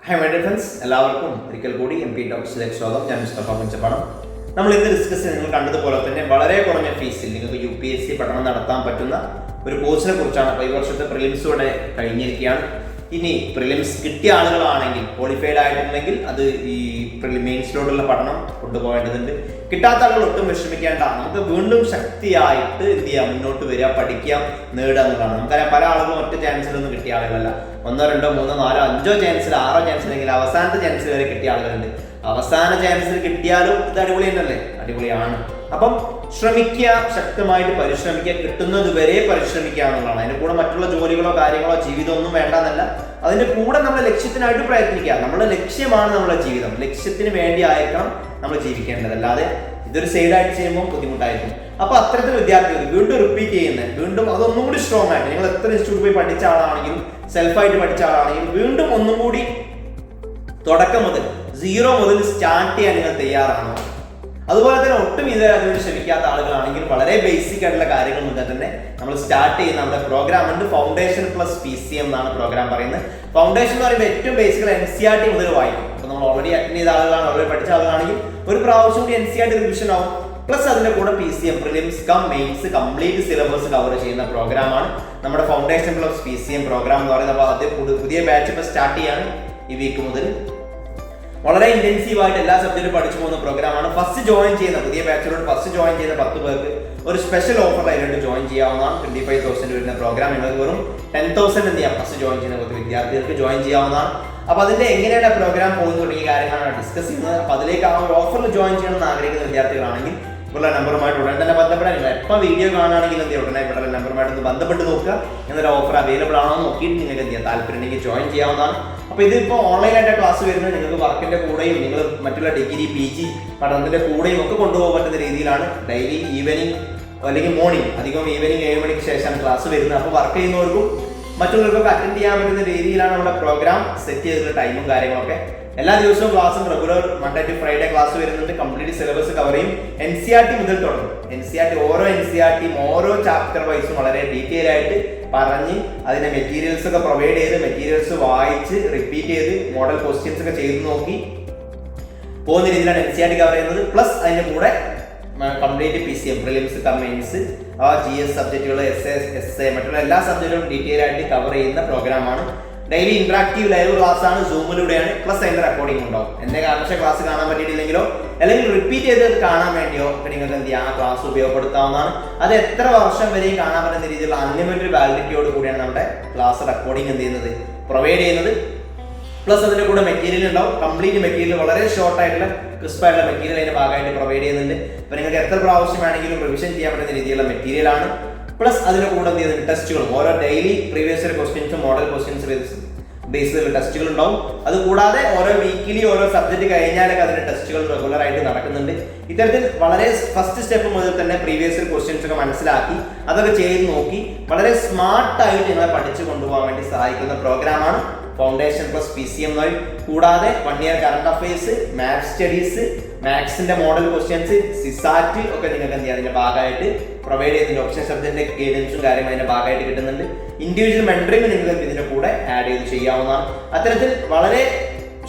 Hi my dear friends, എല്ലാവർക്കും ഒരിക്കൽ കൂടി MP ടോക്സിലേക്ക് സ്വാഗതം. ഞാൻ Mr Mustha. നമ്മൾ ഇന്ന് ഡിസ്കസ് ചെയ്ത് നിങ്ങൾ കണ്ടതുപോലെ തന്നെ വളരെ കുറഞ്ഞ ഫീസിൽ നിങ്ങൾക്ക് UPSC പഠനം നടത്താൻ പറ്റുന്ന ഒരു കോഴ്സിനെ കുറിച്ചാണ്. ഈ വർഷത്തെ പ്രിലിംസോടെ കഴിഞ്ഞിരിക്കുകയാണ്. ഇനി പ്രിലിംസ് കിട്ടിയ ആളുകളാണെങ്കിൽ ക്വാളിഫൈഡ് ആയിട്ടുണ്ടെങ്കിൽ അത് ഈ മെയിൻസിലോട്ടുള്ള പഠനം കൊണ്ടുപോകേണ്ടതുണ്ട്. കിട്ടാത്ത ആളുകൾ ഒട്ടും വിഷമിക്കേണ്ട. നമുക്ക് വീണ്ടും ശക്തിയായിട്ട് എന്ത് ചെയ്യാം, മുന്നോട്ട് വരിക, പഠിക്കാം, നേടുക എന്നുള്ളതാണ്. നമുക്കറിയാം പല ആളുകളും ഒറ്റ ചാൻസിലൊന്നും കിട്ടിയ ആളുകളല്ല. 1, 2, 3, 4, 5 ചാൻസിൽ 6 ചാൻസിലെങ്കിൽ അവസാനത്തെ ചാൻസിൽ വരെ കിട്ടിയ ആളുകളുണ്ട്. അവസാന ചാൻസിൽ കിട്ടിയാലും ഇത് അടിപൊളി തന്നെയല്ലേ? അടിപൊളിയാണ്. അപ്പം ശ്രമിക്കുക, ശക്തമായിട്ട് പരിശ്രമിക്കുക, കിട്ടുന്നത് വരെ പരിശ്രമിക്കുക എന്നുള്ളതാണ്. അതിന്റെ കൂടെ മറ്റുള്ള ജോലികളോ കാര്യങ്ങളോ ജീവിതമൊന്നും വേണ്ടെന്നല്ല. അതിന്റെ കൂടെ നമ്മുടെ ലക്ഷ്യത്തിനായിട്ട് പ്രയത്നിക്കുക. നമ്മുടെ ലക്ഷ്യമാണ് നമ്മുടെ ജീവിതം. ലക്ഷ്യത്തിന് വേണ്ടി ആയിരിക്കണം നമ്മൾ ജീവിക്കേണ്ടത്. അല്ലാതെ ഇതൊരു സൈഡായിട്ട് ചെയ്യുമ്പോൾ ബുദ്ധിമുട്ടായിരിക്കും. അപ്പൊ അത്തരത്തിൽ വിദ്യാർത്ഥികൾ വീണ്ടും റിപ്പീറ്റ് ചെയ്യുന്നത്, വീണ്ടും അതൊന്നും കൂടി സ്ട്രോങ് ആയിട്ട് നിങ്ങൾ എത്ര ഇൻസ്റ്റിറ്റ്യൂട്ട് പോയി പഠിച്ച ആളാണെങ്കിലും സെൽഫായിട്ട് പഠിച്ച ആളാണെങ്കിലും വീണ്ടും ഒന്നും കൂടി തുടക്കം മുതൽ 0 മുതൽ സ്റ്റാർട്ട് ചെയ്യാൻ നിങ്ങൾ തയ്യാറാണോ? അതുപോലെ തന്നെ ഒട്ടും ഇതുവരെ അതിനോട് ശ്രമിക്കാത്ത ആളുകളാണെങ്കിൽ വളരെ ബേസിക് ആയിട്ടുള്ള കാര്യങ്ങൾ മുതൽ തന്നെ നമ്മൾ സ്റ്റാർട്ട് ചെയ്യുന്ന നമ്മുടെ പ്രോഗ്രാം ഉണ്ട്. ഫൗണ്ടേഷൻ പ്ലസ് PCM എന്നാണ് പ്രോഗ്രാം പറയുന്നത്. ഫൗണ്ടേഷൻ എന്ന് പറയുമ്പോൾ ഏറ്റവും ബേസിക്കൽ NCERT മുതൽ വായിക്കും. അപ്പോൾ നമ്മൾ ഓൾറെഡി അറ്റൻഡ് ചെയ്ത ആളുകളാണ്, ഓൾറെഡി പഠിച്ച ആളുകളാണെങ്കിൽ ഒരു പ്രാവശ്യം കൂടി NCERT റിവിഷൻ ആവും. പ്ലസ് അതിന്റെ കൂടെ PCM prelims mains complete syllabus cover ചെയ്യുന്ന പ്രോഗ്രാമാണ് നമ്മുടെ ഫൗണ്ടേഷൻ പ്ലസ് PCM പ്രോഗ്രാം എന്ന് പറയുന്നത്. അപ്പോൾ അത് പുതിയ ബാച്ച് ഇപ്പോൾ സ്റ്റാർട്ട് ചെയ്യാണ് ഈ വീക്ക് മുതൽ. വളരെ ഇന്റൻസീവ് ആയിട്ട് എല്ലാ സബ്ജക്റ്റും പഠിച്ചു പോകുന്ന പ്രോഗ്രാമാണ്. ഫസ്റ്റ് ജോയിൻ ചെയ്യുന്ന പുതിയ ബാച്ചിലോട്ട് ഫസ്റ്റ് ജോയിൻ ചെയ്യുന്ന 10 പേർക്ക് ഒരു സ്പെഷ്യൽ ഓഫർ അതിലോട്ട് ജോയിൻ ചെയ്യാവുന്നതാണ്. 25,000 വരുന്ന പ്രോഗ്രാം നിങ്ങൾക്ക് വെറും 10,000 എന്ത് ചെയ്യാം, ഫസ്റ്റ് ജോയിൻ ചെയ്യുന്ന 10 വിദ്യാർത്ഥികൾക്ക് ജോയിൻ ചെയ്യാവുന്നതാണ്. അപ്പൊ അതിന്റെ എങ്ങനെയാണ് പ്രോഗ്രാം പോകുന്ന തുടങ്ങിയ കാര്യങ്ങളാണ് ഡിസ്കസ് ചെയ്യുന്നത്. അപ്പൊ അതിലേക്ക് ആ ഒരു ഓഫറിൽ ജോയിൻ ചെയ്യണമെന്ന് ആഗ്രഹിക്കുന്ന വിദ്യാർത്ഥികളാണെങ്കിൽ ഇവരുടെ നമ്പറുമായിട്ട് ഉടനെ തന്നെ ബന്ധപ്പെടാൻ. നിങ്ങൾ എപ്പോൾ വീഡിയോ കാണുകയാണെങ്കിൽ എന്ത് ഉടനെ ഇവരുടെ നമ്പറുമായിട്ട് ബന്ധപ്പെട്ട് നോക്കുക. എന്നൊരു ഓഫർ അവൈലബിൾ ആണോ നോക്കിയിട്ട് നിങ്ങൾക്ക് എന്ത് ചെയ്യാം, താല്പര്യം ഉണ്ടെങ്കിൽ ജോയിൻ ചെയ്യാവുന്നതാണ്. അപ്പോൾ ഇതിപ്പോൾ ഓൺലൈനായിട്ട് ക്ലാസ് വരുന്നത് നിങ്ങൾക്ക് വർക്കിന്റെ കൂടെയും നിങ്ങൾ മറ്റുള്ള ഡിഗ്രി PG പഠനത്തിന്റെ കൂടെയും ഒക്കെ കൊണ്ടുപോകാൻ പറ്റുന്ന രീതിയിലാണ്. ഡെയിലി ഈവനിങ് അല്ലെങ്കിൽ മോർണിംഗ്, അധികം ഈവനിങ് 7 മണിക്ക് ശേഷമാണ് ക്ലാസ് വരുന്നത്. അപ്പോൾ വർക്ക് ചെയ്യുന്നവർക്കും മറ്റുള്ളവർക്കൊക്കെ അറ്റൻഡ് ചെയ്യാൻ പറ്റുന്ന രീതിയിലാണ് നമ്മുടെ പ്രോഗ്രാം സെറ്റ് ചെയ്തിട്ടുള്ള ടൈമും കാര്യങ്ങളൊക്കെ. എല്ലാ ദിവസവും ക്ലാസ്സും regular Monday to Friday class വരുന്നുണ്ട്. കംപ്ലീറ്റ് സിലബസ് കവർ ചെയ്യും. NCERT മുതൽ തുടങ്ങും. ഓരോ NCERTയും ഓരോ ചാപ്റ്റർ വൈസും വളരെ ഡീറ്റെയിൽ ആയിട്ട് പറഞ്ഞ് അതിന്റെ മെറ്റീരിയൽസ് ഒക്കെ പ്രൊവൈഡ് ചെയ്ത് മെറ്റീരിയൽസ് വായിച്ച് റിപ്പീറ്റ് ചെയ്ത് മോഡൽ ക്വസ്റ്റ്യൻസ് ഒക്കെ ചെയ്ത് നോക്കി പോകുന്ന രീതിയിലാണ് NCERT കവർ ചെയ്യുന്നത്. പ്ലസ് അതിന്റെ കൂടെ complete PCM prelims mains GS സബ്ജക്റ്റുകൾ SA മറ്റുള്ള എല്ലാ സബ്ജക്റ്റുകളും ഡീറ്റെയിൽ ആയിട്ട് കവർ ചെയ്യുന്ന പ്രോഗ്രാമാണ്. ഡെയിലി ഇന്ററാക്റ്റീവ് ലൈവ് ക്ലാസ് ആണ്, സൂമിലൂടെയാണ്. പ്ലസ് അതിന്റെ റെക്കോർഡിംഗ് ഉണ്ടാവും. എന്റെ കാരണവശാൽ ക്ലാസ് കാണാൻ പറ്റിയിട്ടില്ലെങ്കിലോ അല്ലെങ്കിൽ റിപ്പീറ്റ് ചെയ്ത് കാണാൻ വേണ്ടിയോ നിങ്ങൾക്ക് എന്ത് ചെയ്യാം, ആ ക്ലാസ് ഉപയോഗപ്പെടുത്താവുന്നതാണ്. അത് എത്ര വർഷം വരെയും കാണാൻ പറ്റുന്ന രീതിയിലുള്ള അൺലിമിറ്റഡ് വാലിഡിറ്റിയോട് കൂടിയാണ് നമ്മുടെ ക്ലാസ് റെക്കോർഡിംഗ് എന്ത് ചെയ്യുന്നത്, പ്രൊവൈഡ് ചെയ്യുന്നത്. പ്ലസ് അതിന്റെ കൂടെ മെറ്റീരിയൽ ഉണ്ടാവും. കംപ്ലീറ്റ് മെറ്റീരിയൽ വളരെ ഷോർട്ട് ആയിട്ടുള്ള ക്രിസ്പ് ആയിട്ടുള്ള മെറ്റീരിയൽ അതിന്റെ ഭാഗമായിട്ട് പ്രൊവൈഡ് ചെയ്യുന്നുണ്ട്. അപ്പൊ നിങ്ങൾക്ക് എത്ര പ്രാവശ്യം വേണമെങ്കിലും റിവിഷൻ ചെയ്യാൻ പറ്റുന്ന രീതിയിലുള്ള മെറ്റീരിയൽ ആണ്. പ്ലസ് അതിന്റെ കൂടെ എന്ത് ചെയ്യുന്നത്, ടെസ്റ്റുകളും ഓരോ ഡെയിലി പ്രീവിയസ് ഇയർ ക്വസ്റ്റ്യൻസും മോഡൽ ക്വസ്റ്റ്യൻസ് ബേസ് ചെയ്തുള്ള ടെസ്റ്റുകൾ ഉണ്ടാവും. അതുകൂടാതെ ഓരോ വീക്കിലി ഓരോ സബ്ജക്ട് കഴിഞ്ഞാലൊക്കെ അതിന്റെ ടെസ്റ്റുകൾ റെഗുലർ ആയിട്ട് നടക്കുന്നുണ്ട്. ഇത്തരത്തിൽ വളരെ ഫസ്റ്റ് സ്റ്റെപ്പ് മുതൽ തന്നെ പ്രീവിയസ് ഇയർ ക്വസ്റ്റ്യൻസ് ഒക്കെ മനസ്സിലാക്കി അതൊക്കെ ചെയ്ത് നോക്കി വളരെ സ്മാർട്ടായിട്ട് നിങ്ങളെ പഠിച്ചു കൊണ്ടുപോകാൻ വേണ്ടി സഹായിക്കുന്ന പ്രോഗ്രാമാണ് ഫൗണ്ടേഷൻ പ്ലസ് PCM. കൂടാതെ 1 year current affairs, maths studies, മാത്സിന്റെ മോഡൽ ക്വസ്റ്റ്യൻസ്, CSAT ഒക്കെ നിങ്ങൾക്ക് എന്ത് ചെയ്യാം അതിന്റെ ഭാഗമായിട്ട് പ്രൊവൈഡ് ചെയ്യുന്നുണ്ട്. ഓപ്ഷൻ സബ്ജക്റ്റിന്റെ ഗൈഡൻസും കാര്യങ്ങളും അതിന്റെ ഭാഗമായിട്ട് കിട്ടുന്നുണ്ട്. ഇൻഡിവിജ്വൽ മെന്ററിംഗ് നിങ്ങൾക്ക് ഇതിന്റെ കൂടെ ആഡ് ചെയ്ത് ചെയ്യാവുന്നതാണ്. അത്തരത്തിൽ വളരെ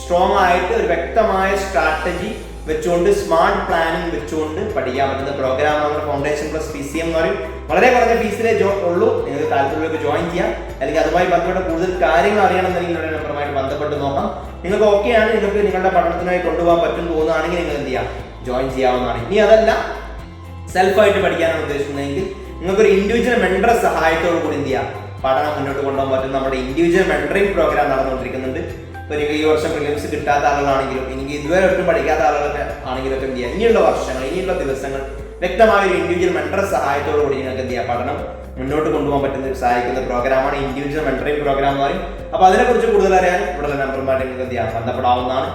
സ്ട്രോങ് ആയിട്ട് ഒരു വ്യക്തമായ സ്ട്രാറ്റജി വെച്ചുകൊണ്ട് സ്മാർട്ട് പ്ലാനിങ് വെച്ചുകൊണ്ട് പഠിക്കാൻ പറ്റുന്ന പ്രോഗ്രാമാണ് ഫൗണ്ടേഷൻ പ്ലസ് PCM എന്ന് പറയും. വളരെ കുറഞ്ഞ ഫീസിലേ ഉള്ളൂ. നിങ്ങൾക്ക് താല്പര്യമുള്ളവർക്ക് ജോയിൻ ചെയ്യാം. അല്ലെങ്കിൽ അതുമായി ബന്ധപ്പെട്ട കൂടുതൽ കാര്യങ്ങൾ അറിയണമെന്നുണ്ടെങ്കിൽ നിങ്ങളുടെ നമ്പറുമായിട്ട് ബന്ധപ്പെട്ട് നോക്കാം. നിങ്ങൾക്ക് ഓക്കെയാണ്, നിങ്ങൾക്ക് നിങ്ങളുടെ പഠനത്തിനായി കൊണ്ടുപോകാൻ പറ്റും തോന്നുകയാണെങ്കിൽ നിങ്ങൾ എന്ത് ചെയ്യാം, ജോയിൻ ചെയ്യാവുന്നതാണ്. ഇനി അതല്ല സെൽഫായിട്ട് പഠിക്കാനാണ് ഉദ്ദേശിക്കുന്നതെങ്കിൽ നിങ്ങൾക്കൊരു ഇൻഡിവിജ്വൽ മെന്റർ സഹായത്തോടു കൂടി എന്ത് ചെയ്യാം, പഠനം മുന്നോട്ട് കൊണ്ടുപോകാൻ പറ്റും. നമ്മുടെ ഇൻഡിവിജ്വൽ മെന്ററിംഗ് പ്രോഗ്രാം നടന്നുകൊണ്ടിരിക്കുന്നുണ്ട്. ഇപ്പോൾ ഈ വർഷം പ്രിലിംസ് കിട്ടാത്ത ആളുകളാണെങ്കിലും എനിക്ക് ഇതുവരെ ഒട്ടും പഠിക്കാത്ത ആളുകളൊക്കെ ആണെങ്കിലൊക്കെ എന്ത് ചെയ്യുക, ഇനിയുള്ള വർഷങ്ങൾ ഇനിയുള്ള ദിവസങ്ങൾ വ്യക്തമായ ഒരു ഇൻഡിവിജ്വൽ മെന്റർ സഹായത്തോടു കൂടി നിങ്ങൾക്ക് എന്ത് ചെയ്യുക, പഠനം മുന്നോട്ട് കൊണ്ടുപോകാൻ പറ്റുന്ന സഹായിക്കുന്ന പ്രോഗ്രാമാണ് ഇൻഡിവിജ്വൽ മെന്ററിംഗ് പ്രോഗ്രാം എന്ന് പറയും. അപ്പോൾ അതിനെക്കുറിച്ച് കൂടുതൽ അറിയാൻ ഇവിടെ നമ്പറുമായിട്ട് നിങ്ങൾക്ക് എന്ത് ചെയ്യാം, ബന്ധപ്പെടാവുന്നതാണ്.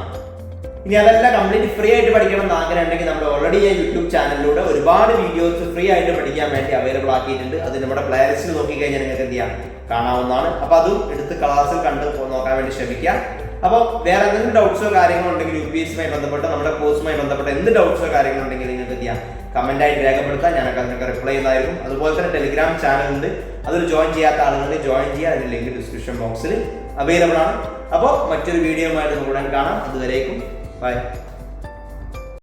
ഇനി അതെല്ലാം കംപ്ലീറ്റ് ഫ്രീ ആയിട്ട് പഠിക്കണം എന്ന് ആഗ്രഹം ഉണ്ടെങ്കിൽ നമ്മുടെ ഓൾറെഡി യൂട്യൂബ് ചാനലിലൂടെ ഒരുപാട് വീഡിയോസ് ഫ്രീ ആയിട്ട് പഠിക്കാൻ വേണ്ടി അവൈലബിൾ ആക്കിയിട്ടുണ്ട്. അത് നമ്മുടെ പ്ലേലിസ്റ്റിൽ നോക്കിക്കഴിഞ്ഞാൽ നിങ്ങൾക്ക് എന്ത് ചെയ്യാം, കാണാവുന്നതാണ്. അപ്പോൾ അതും എടുത്ത് ക്ലാസ്സിൽ കണ്ട് നോക്കാൻ വേണ്ടി ശ്രമിക്കാം. അപ്പോൾ വേറെ എന്തെങ്കിലും ഡൗട്ട്സോ കാര്യങ്ങളോ ഉണ്ടെങ്കിൽ UPSCയുമായി ബന്ധപ്പെട്ട് നമ്മുടെ കോഴ്സുമായി ബന്ധപ്പെട്ട എന്ത് ഡൗട്ട്സോ കാര്യങ്ങളോ ഉണ്ടെങ്കിൽ നിങ്ങൾക്ക് എന്ത് ചെയ്യാം, കമന്റ് ആയിട്ട് രേഖപ്പെടുത്താൻ. ഞാനൊക്കെ അതിനൊക്കെ റിപ്ലൈ ചെയ്യുന്നതായിരിക്കും. അതുപോലെ തന്നെ ടെലിഗ്രാം ചാനൽ ഉണ്ട്, അതിൽ ജോയിൻ ചെയ്യാത്ത ആളുകൾ ജോയിൻ ചെയ്യുക. അതിന്റെ ലിങ്ക് ഡിസ്ക്രിപ്ഷൻ ബോക്സിൽ അവൈലബിൾ ആണ്. അപ്പോൾ മറ്റൊരു വീഡിയോയുമായിട്ട് നമുക്ക് ഉടൻ കാണാം. അതുവരേക്കും ബൈ.